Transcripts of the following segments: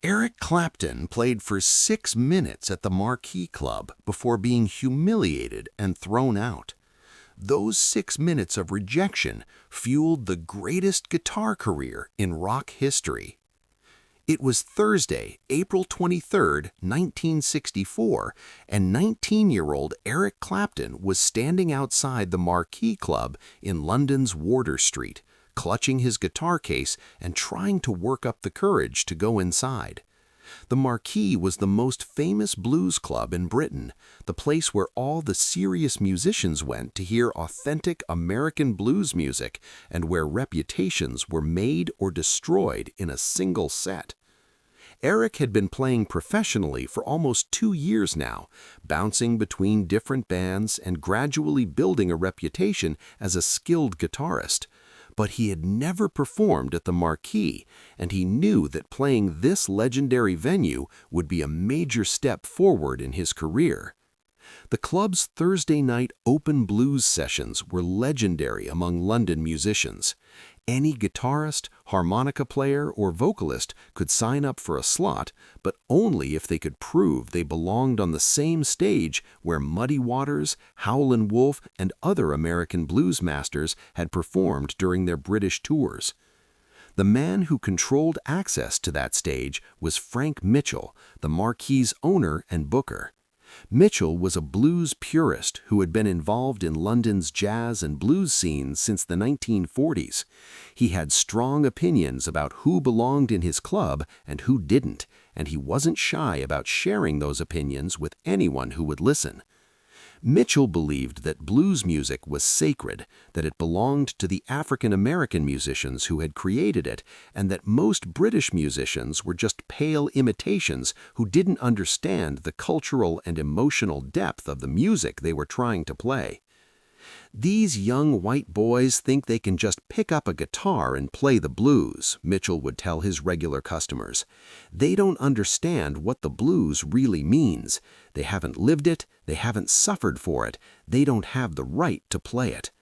Eric Clapton played for 6 minutes at the Marquee Club before being humiliated and thrown out. Those 6 minutes of rejection fueled the greatest guitar career in rock history. It was Thursday, April 23, 1964, and 19-year-old Eric Clapton was standing outside the Marquee Club in London's Wardour Street, clutching his guitar case and trying to work up the courage to go inside. The Marquee was the most famous blues club in Britain, the place where all the serious musicians went to hear authentic American blues music and where reputations were made or destroyed in a single set. Eric had been playing professionally for almost 2 years now, bouncing between different bands and gradually building a reputation as a skilled guitarist. But he had never performed at the Marquee, and he knew that playing this legendary venue would be a major step forward in his career. The club's Thursday night open blues sessions were legendary among London musicians. Any guitarist, harmonica player, or vocalist could sign up for a slot, but only if they could prove they belonged on the same stage where Muddy Waters, Howlin' Wolf, and other American blues masters had performed during their British tours. The man who controlled access to that stage was Frank Mitchell, the Marquee's owner and booker. Mitchell was a blues purist who had been involved in London's jazz and blues scenes since the 1940s. He had strong opinions about who belonged in his club and who didn't, and he wasn't shy about sharing those opinions with anyone who would listen. Mitchell believed that blues music was sacred, that it belonged to the African-American musicians who had created it, and that most British musicians were just pale imitations who didn't understand the cultural and emotional depth of the music they were trying to play. "These young white boys think they can just pick up a guitar and play the blues," Mitchell would tell his regular customers. "They don't understand what the blues really means. They haven't lived it, they haven't suffered for it, they don't have the right to play it."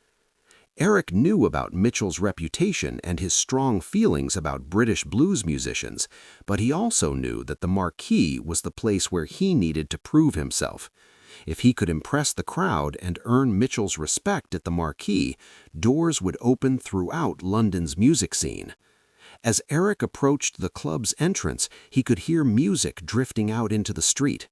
Eric knew about Mitchell's reputation and his strong feelings about British blues musicians, but he also knew that the Marquee was the place where he needed to prove himself. If he could impress the crowd and earn Mitchell's respect at the Marquee, doors would open throughout London's music scene. As Eric approached the club's entrance, he could hear music drifting out into the street.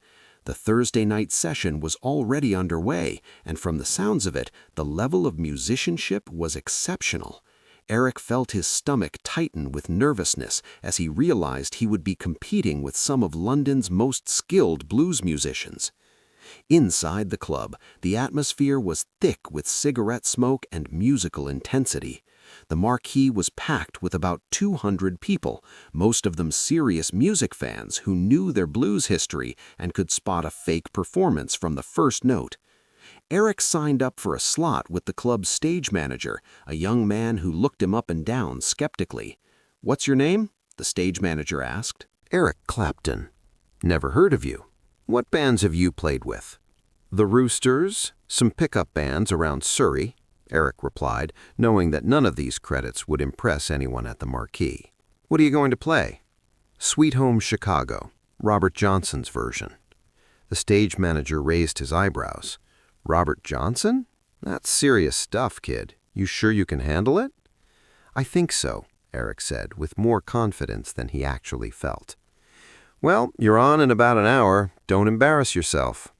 The Thursday night session was already underway, and from the sounds of it, the level of musicianship was exceptional. Eric felt his stomach tighten with nervousness as he realized he would be competing with some of London's most skilled blues musicians. Inside the club, the atmosphere was thick with cigarette smoke and musical intensity. The Marquee was packed with about 200 people, most of them serious music fans who knew their blues history and could spot a fake performance from the first note. Eric signed up for a slot with the club's stage manager, a young man who looked him up and down skeptically. "What's your name?" the stage manager asked. "Eric Clapton." "Never heard of you. What bands have you played with?" "The Roosters, some pickup bands around Surrey," Eric replied, knowing that none of these credits would impress anyone at the Marquee. "What are you going to play?" "Sweet Home Chicago, Robert Johnson's version." The stage manager raised his eyebrows. "Robert Johnson? That's serious stuff, kid. You sure you can handle it?" "I think so," Eric said, with more confidence than he actually felt. "Well, you're on in about an hour. Don't embarrass yourself."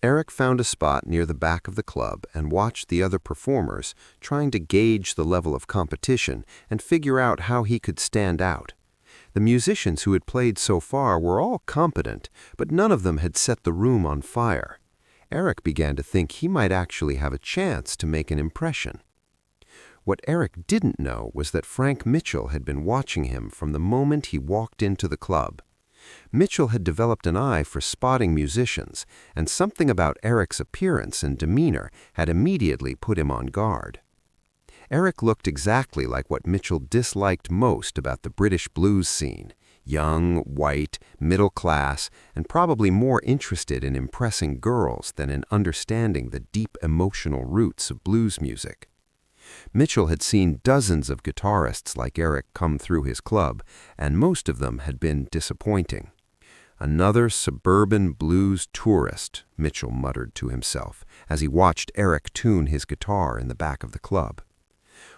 Eric found a spot near the back of the club and watched the other performers, trying to gauge the level of competition and figure out how he could stand out. The musicians who had played so far were all competent, but none of them had set the room on fire. Eric began to think he might actually have a chance to make an impression. What Eric didn't know was that Frank Mitchell had been watching him from the moment he walked into the club. Mitchell had developed an eye for spotting musicians, and something about Eric's appearance and demeanor had immediately put him on guard. Eric looked exactly like what Mitchell disliked most about the British blues scene: young, white, middle class, and probably more interested in impressing girls than in understanding the deep emotional roots of blues music. Mitchell had seen dozens of guitarists like Eric come through his club, and most of them had been disappointing. "Another suburban blues tourist," Mitchell muttered to himself as he watched Eric tune his guitar in the back of the club.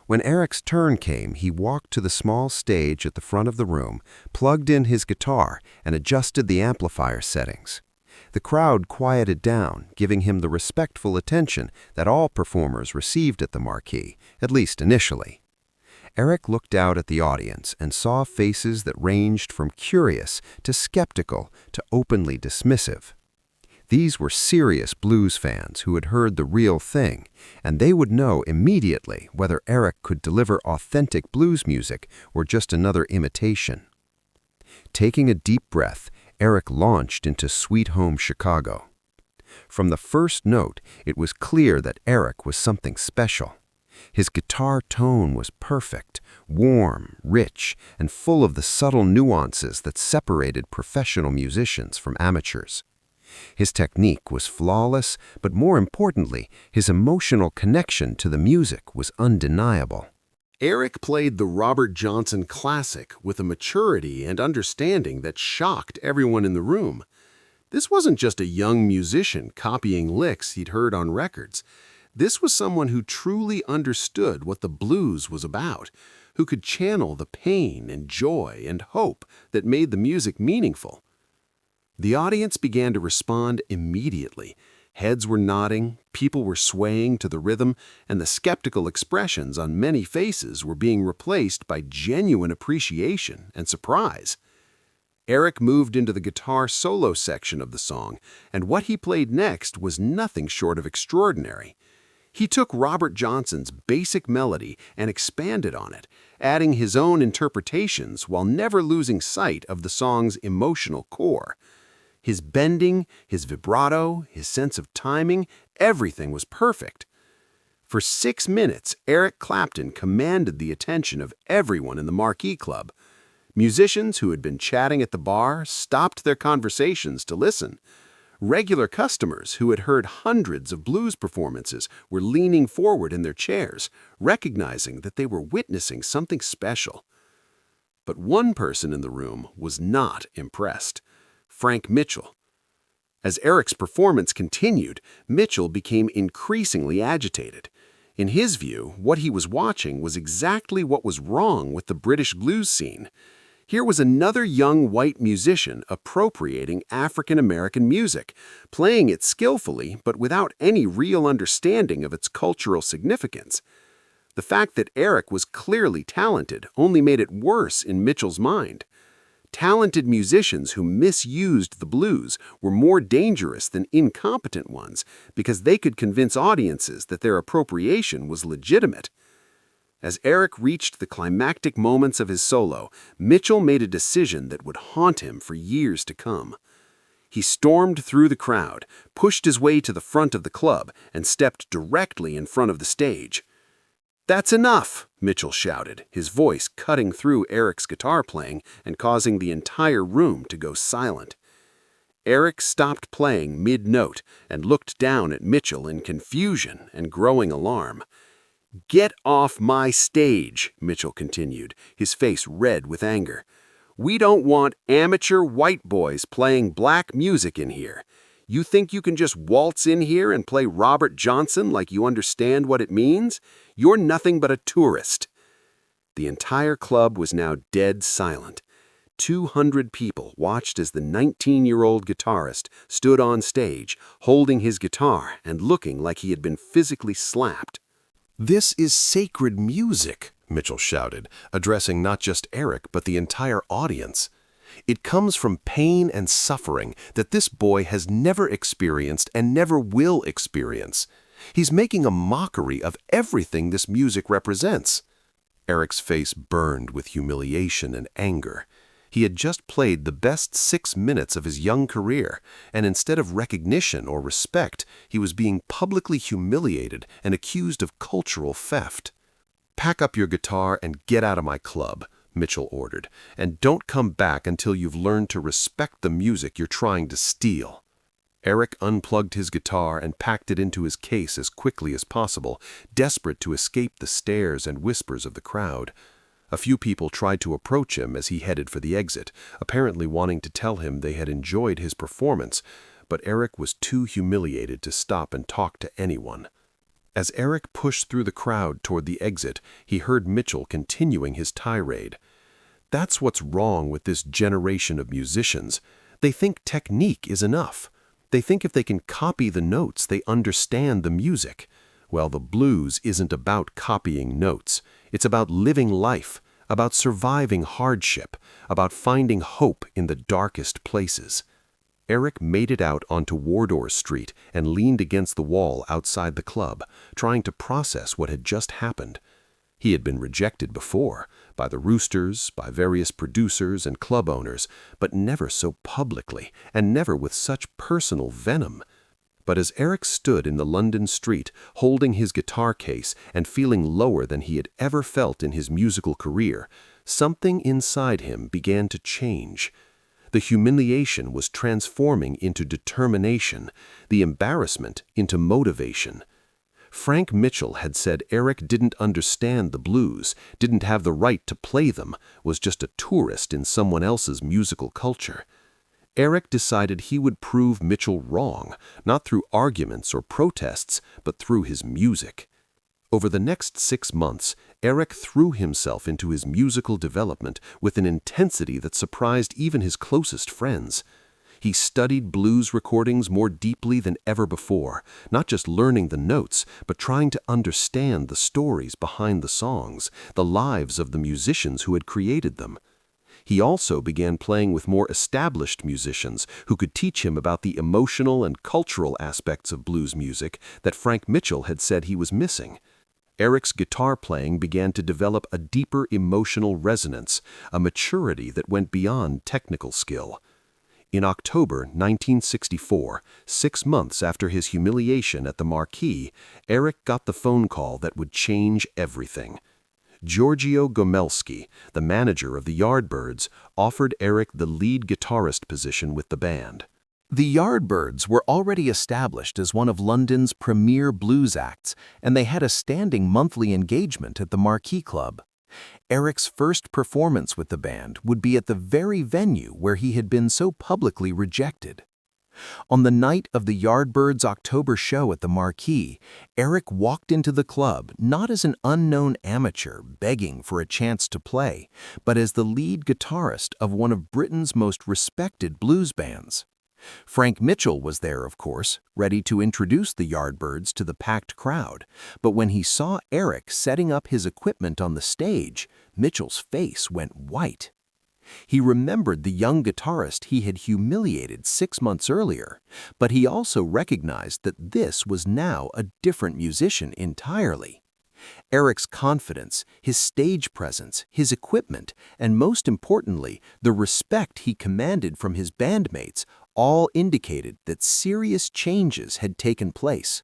When Eric's turn came, he walked to the small stage at the front of the room, plugged in his guitar, and adjusted the amplifier settings. The crowd quieted down, giving him the respectful attention that all performers received at the Marquee, at least initially. Eric looked out at the audience and saw faces that ranged from curious to skeptical to openly dismissive. These were serious blues fans who had heard the real thing, and they would know immediately whether Eric could deliver authentic blues music or just another imitation. Taking a deep breath, Eric launched into Sweet Home Chicago. From the first note, it was clear that Eric was something special. His guitar tone was perfect, warm, rich, and full of the subtle nuances that separated professional musicians from amateurs. His technique was flawless, but more importantly, his emotional connection to the music was undeniable. Eric played the Robert Johnson classic with a maturity and understanding that shocked everyone in the room. This wasn't just a young musician copying licks he'd heard on records. This was someone who truly understood what the blues was about, who could channel the pain and joy and hope that made the music meaningful. The audience began to respond immediately. Heads were nodding, people were swaying to the rhythm, and the skeptical expressions on many faces were being replaced by genuine appreciation and surprise. Eric moved into the guitar solo section of the song, and what he played next was nothing short of extraordinary. He took Robert Johnson's basic melody and expanded on it, adding his own interpretations while never losing sight of the song's emotional core. His bending, his vibrato, his sense of timing, everything was perfect. For 6 minutes, Eric Clapton commanded the attention of everyone in the Marquee Club. Musicians who had been chatting at the bar stopped their conversations to listen. Regular customers who had heard hundreds of blues performances were leaning forward in their chairs, recognizing that they were witnessing something special. But one person in the room was not impressed: Frank Mitchell. As Eric's performance continued, Mitchell became increasingly agitated. In his view, what he was watching was exactly what was wrong with the British blues scene. Here was another young white musician appropriating African-American music, playing it skillfully but without any real understanding of its cultural significance. The fact that Eric was clearly talented only made it worse in Mitchell's mind. Talented musicians who misused the blues were more dangerous than incompetent ones because they could convince audiences that their appropriation was legitimate. As Eric reached the climactic moments of his solo, Mitchell made a decision that would haunt him for years to come. He stormed through the crowd, pushed his way to the front of the club, and stepped directly in front of the stage. "That's enough," Mitchell shouted, his voice cutting through Eric's guitar playing and causing the entire room to go silent. Eric stopped playing mid-note and looked down at Mitchell in confusion and growing alarm. "Get off my stage," Mitchell continued, his face red with anger. "We don't want amateur white boys playing black music in here. You think you can just waltz in here and play Robert Johnson like you understand what it means? You're nothing but a tourist." The entire club was now dead silent. 200 people watched as the 19-year-old guitarist stood on stage, holding his guitar and looking like he had been physically slapped. "This is sacred music," Mitchell shouted, addressing not just Eric but the entire audience. "It comes from pain and suffering that this boy has never experienced and never will experience. He's making a mockery of everything this music represents." Eric's face burned with humiliation and anger. He had just played the best 6 minutes of his young career, and instead of recognition or respect, he was being publicly humiliated and accused of cultural theft. "Pack up your guitar and get out of my club," Mitchell ordered, "and don't come back until you've learned to respect the music you're trying to steal." Eric unplugged his guitar and packed it into his case as quickly as possible, desperate to escape the stares and whispers of the crowd. A few people tried to approach him as he headed for the exit, apparently wanting to tell him they had enjoyed his performance, but Eric was too humiliated to stop and talk to anyone. As Eric pushed through the crowd toward the exit, he heard Mitchell continuing his tirade. "That's what's wrong with this generation of musicians. They think technique is enough. They think if they can copy the notes, they understand the music. Well, the blues isn't about copying notes. It's about living life, about surviving hardship, about finding hope in the darkest places." Eric made it out onto Wardour Street and leaned against the wall outside the club, trying to process what had just happened. He had been rejected before, by the Roosters, by various producers and club owners, but never so publicly, and never with such personal venom. But as Eric stood in the London street, holding his guitar case and feeling lower than he had ever felt in his musical career, something inside him began to change. The humiliation was transforming into determination, the embarrassment into motivation. Frank Mitchell had said Eric didn't understand the blues, didn't have the right to play them, was just a tourist in someone else's musical culture. Eric decided he would prove Mitchell wrong, not through arguments or protests, but through his music. Over the next 6 months, Eric threw himself into his musical development with an intensity that surprised even his closest friends. He studied blues recordings more deeply than ever before, not just learning the notes, but trying to understand the stories behind the songs, the lives of the musicians who had created them. He also began playing with more established musicians who could teach him about the emotional and cultural aspects of blues music that Frank Mitchell had said he was missing. Eric's guitar playing began to develop a deeper emotional resonance, a maturity that went beyond technical skill. In October 1964, 6 months after his humiliation at the Marquee, Eric got the phone call that would change everything. Giorgio Gomelski, the manager of the Yardbirds, offered Eric the lead guitarist position with the band. The Yardbirds were already established as one of London's premier blues acts, and they had a standing monthly engagement at the Marquee Club. Eric's first performance with the band would be at the very venue where he had been so publicly rejected. On the night of the Yardbirds' October show at the Marquee, Eric walked into the club not as an unknown amateur begging for a chance to play, but as the lead guitarist of one of Britain's most respected blues bands. Frank Mitchell was there, of course, ready to introduce the Yardbirds to the packed crowd, but when he saw Eric setting up his equipment on the stage, Mitchell's face went white. He remembered the young guitarist he had humiliated 6 months earlier, but he also recognized that this was now a different musician entirely. Eric's confidence, his stage presence, his equipment, and most importantly, the respect he commanded from his bandmates all indicated that serious changes had taken place.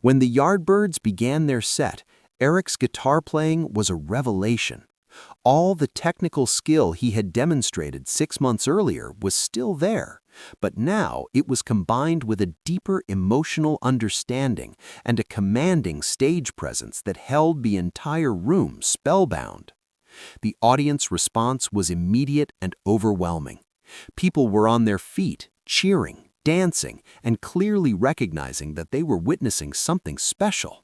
When the Yardbirds began their set, Eric's guitar playing was a revelation. All the technical skill he had demonstrated 6 months earlier was still there, but now it was combined with a deeper emotional understanding and a commanding stage presence that held the entire room spellbound. The audience response was immediate and overwhelming. People were on their feet, cheering, dancing, and clearly recognizing that they were witnessing something special.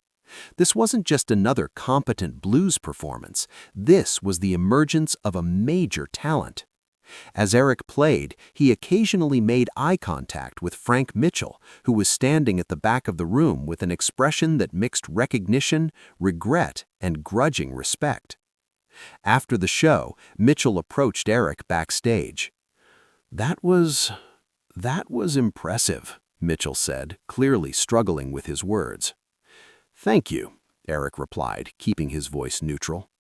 This wasn't just another competent blues performance. This was the emergence of a major talent. As Eric played, he occasionally made eye contact with Frank Mitchell, who was standing at the back of the room with an expression that mixed recognition, regret, and grudging respect. After the show, Mitchell approached Eric backstage. That was impressive," Mitchell said, clearly struggling with his words. "Thank you," Eric replied, keeping his voice neutral.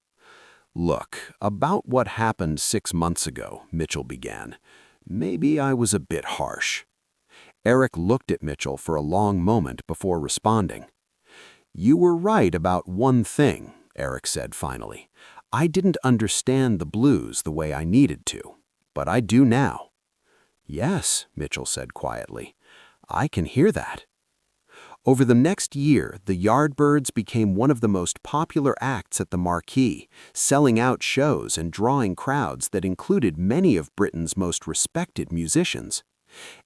"Look, about what happened 6 months ago," Mitchell began. "Maybe I was a bit harsh." Eric looked at Mitchell for a long moment before responding. "You were right about one thing," Eric said finally. "I didn't understand the blues the way I needed to, but I do now." "Yes," Mitchell said quietly. I can hear that." Over the next year, the Yardbirds became one of the most popular acts at the Marquee, selling out shows and drawing crowds that included many of Britain's most respected musicians.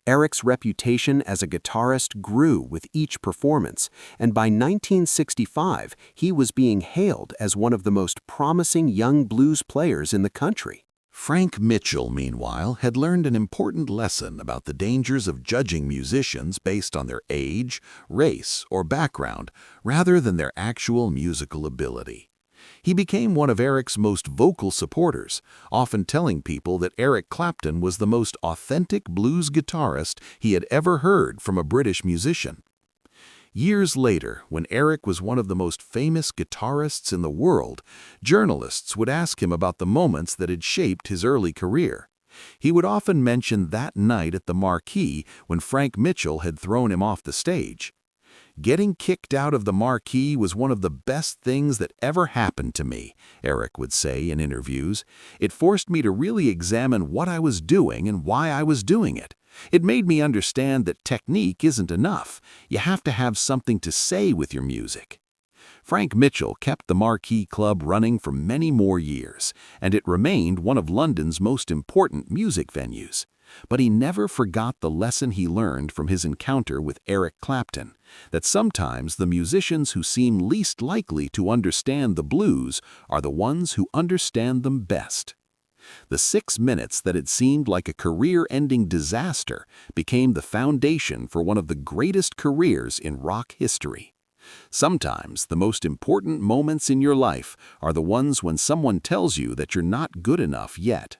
Eric's reputation as a guitarist grew with each performance, and by 1965, he was being hailed as one of the most promising young blues players in the country. Frank Mitchell, meanwhile, had learned an important lesson about the dangers of judging musicians based on their age, race, or background, rather than their actual musical ability. He became one of Eric's most vocal supporters, often telling people that Eric Clapton was the most authentic blues guitarist he had ever heard from a British musician. Years later, when Eric was one of the most famous guitarists in the world, journalists would ask him about the moments that had shaped his early career. He would often mention that night at the Marquee when Frank Mitchell had thrown him off the stage. "Getting kicked out of the Marquee was one of the best things that ever happened to me," Eric would say in interviews. "It forced me to really examine what I was doing and why I was doing it. It made me understand that technique isn't enough. You have to have something to say with your music." Frank Mitchell kept the Marquee Club running for many more years, and it remained one of London's most important music venues. But he never forgot the lesson he learned from his encounter with Eric Clapton, that sometimes the musicians who seem least likely to understand the blues are the ones who understand them best. The 6 minutes that had seemed like a career-ending disaster became the foundation for one of the greatest careers in rock history. Sometimes the most important moments in your life are the ones when someone tells you that you're not good enough yet.